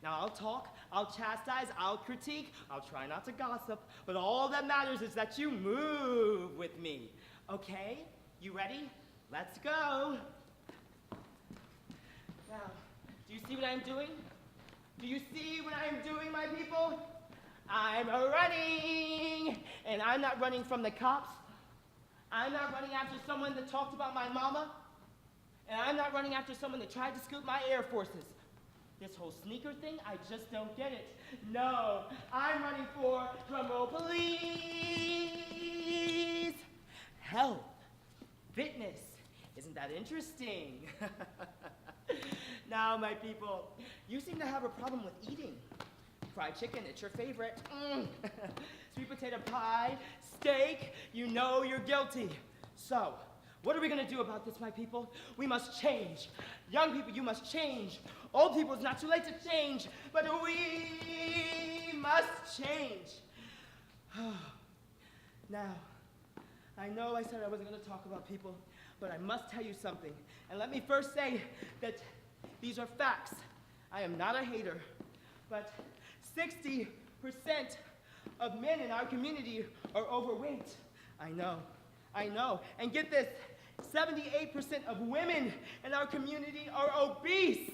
Now, I'll talk, I'll chastise, I'll critique, I'll try not to gossip, but all that matters is that you move with me. Okay? You ready? Let's go. Now, do you see what I'm doing? Do you see what I'm doing, my people? I'm running, and I'm not running from the cops. I'm not running after someone that talked about my mama, and I'm not running after someone that tried to scoop my Air Forces. This whole sneaker thing, I just don't get it. No, I'm running for, drumroll please, health, fitness. Isn't that interesting? Now, my people, you seem to have a problem with eating. Fried chicken, it's your favorite. Sweet potato pie, steak, you know you're guilty. So, what are we gonna do about this, my people? We must change. Young people, you must change. Old people, it's not too late to change, but we must change. Now, I know I said I wasn't gonna talk about people, but I must tell you something. And let me first say that these are facts. I am not a hater, but 60% of men in our community are overweight. I know. And get this, 78% of women in our community are obese.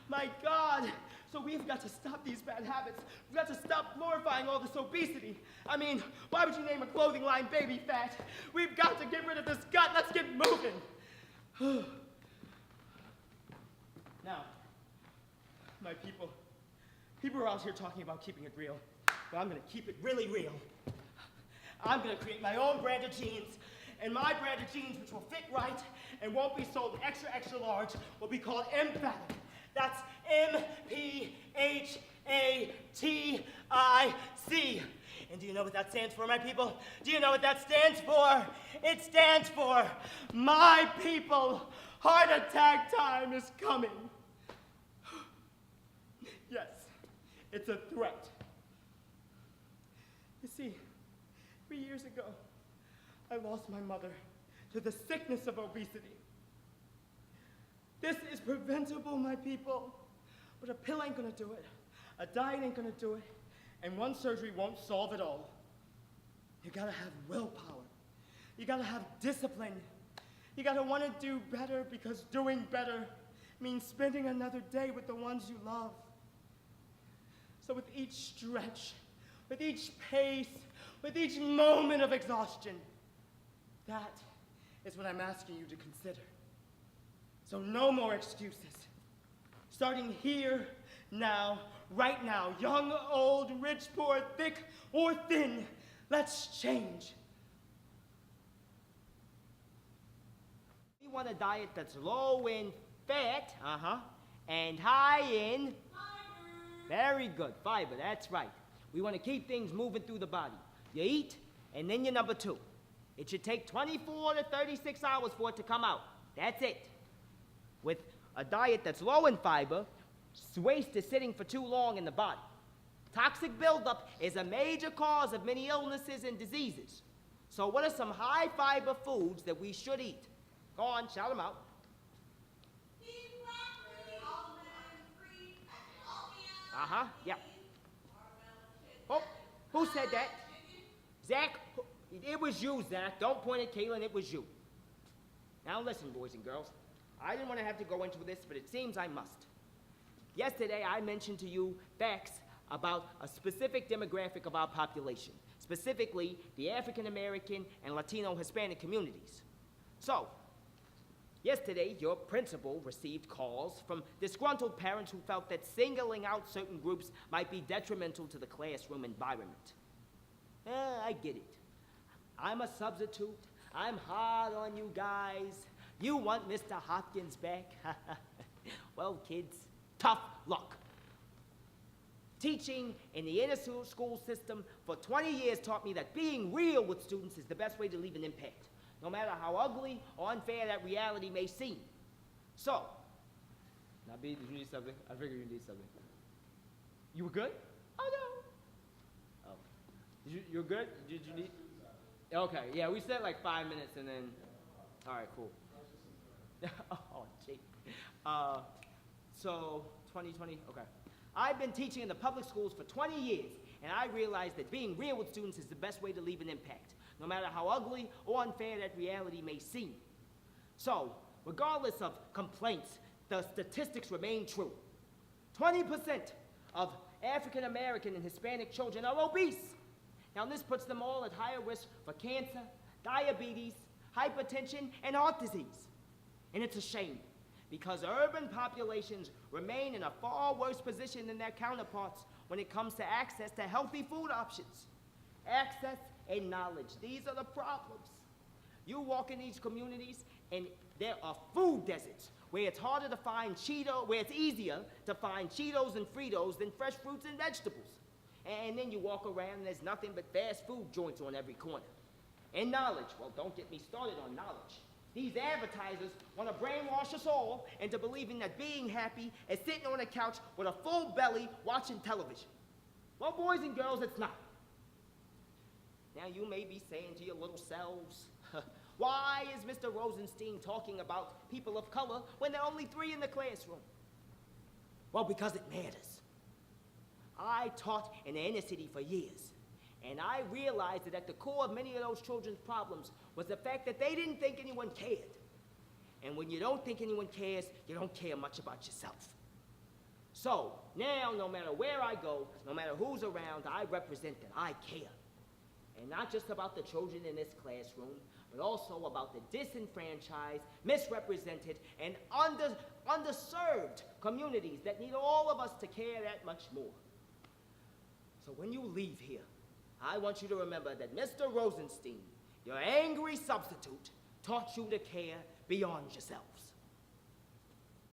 My God. So we've got to stop these bad habits. We've got to stop glorifying all this obesity. I mean, why would you name a clothing line baby fat? We've got to get rid of this gut. Let's get moving. Now, my people are out here talking about keeping it real, but I'm gonna keep it really real. I'm gonna create my own brand of jeans, and my brand of jeans, which will fit right and won't be sold extra, extra large, will be called emphatic. That's M-P-H-A-T-I-C. And do you know what that stands for, my people? Do you know what that stands for? It stands for, my people, heart attack time is coming. Yes, it's a threat. You see, 3 years ago, I lost my mother to the sickness of obesity. This is preventable, my people, but a pill ain't gonna do it. A diet ain't gonna do it, and one surgery won't solve it all. You gotta have willpower. You gotta have discipline. You gotta wanna do better, because doing better means spending another day with the ones you love. So with each stretch, with each pace, with each moment of exhaustion, that is what I'm asking you to consider. So no more excuses. Starting here, now, right now, young, old, rich, poor, thick, or thin, let's change. We want a diet that's low in fat, and high in fiber. Very good, fiber, that's right. We want to keep things moving through the body. You eat, and then you're number two. It should take 24 to 36 hours for it to come out. That's it. With a diet that's low in fiber, waste is sitting for too long in the body. Toxic buildup is a major cause of many illnesses and diseases. So what are some high fiber foods that we should eat? Go on, shout them out. Yeah. Oh, who said that? Zach? It was you, Zach. Don't point at Kaylin, it was you. Now listen, boys and girls. I didn't want to have to go into this, but it seems I must. Yesterday, I mentioned to you facts about a specific demographic of our population, specifically the African American and Latino Hispanic communities. So, yesterday, your principal received calls from disgruntled parents who felt that singling out certain groups might be detrimental to the classroom environment. I get it. I'm a substitute. I'm hard on you guys. You want Mr. Hopkins back? Well, kids, tough luck. Teaching in the inner school system for 20 years taught me that being real with students is the best way to leave an impact, no matter how ugly or unfair that reality may seem. So, now B, did you need something? I figured you need something. You were good? Oh, no. Oh. You're good? Did you need? Okay, yeah, we said like 5 minutes and then, all right, cool. Oh, gee. So, 2020, okay. I've been teaching in the public schools for 20 years, and I realize that being real with students is the best way to leave an impact, no matter how ugly or unfair that reality may seem. So, regardless of complaints, the statistics remain true. 20% of African American and Hispanic children are obese. Now, this puts them all at higher risk for cancer, diabetes, hypertension, and heart disease. And it's a shame, because urban populations remain in a far worse position than their counterparts when it comes to access to healthy food options. Access and knowledge, these are the problems. You walk in these communities and there are food deserts where it's harder to find where it's easier to find Cheetos and Fritos than fresh fruits and vegetables. And then you walk around and there's nothing but fast food joints on every corner. And knowledge, well, don't get me started on knowledge. These advertisers want to brainwash us all into believing that being happy is sitting on a couch with a full belly watching television. Well, boys and girls, it's not. Now you may be saying to your little selves, why is Mr. Rosenstein talking about people of color when there are only 3 in the classroom? Well, because it matters. I taught in the inner city for years, and I realized that at the core of many of those children's problems was the fact that they didn't think anyone cared. And when you don't think anyone cares, you don't care much about yourself. So, now, no matter where I go, no matter who's around, I represent that I care. And not just about the children in this classroom, but also about the disenfranchised, misrepresented, and underserved communities that need all of us to care that much more. So when you leave here, I want you to remember that Mr. Rosenstein, your angry substitute, taught you to care beyond yourself.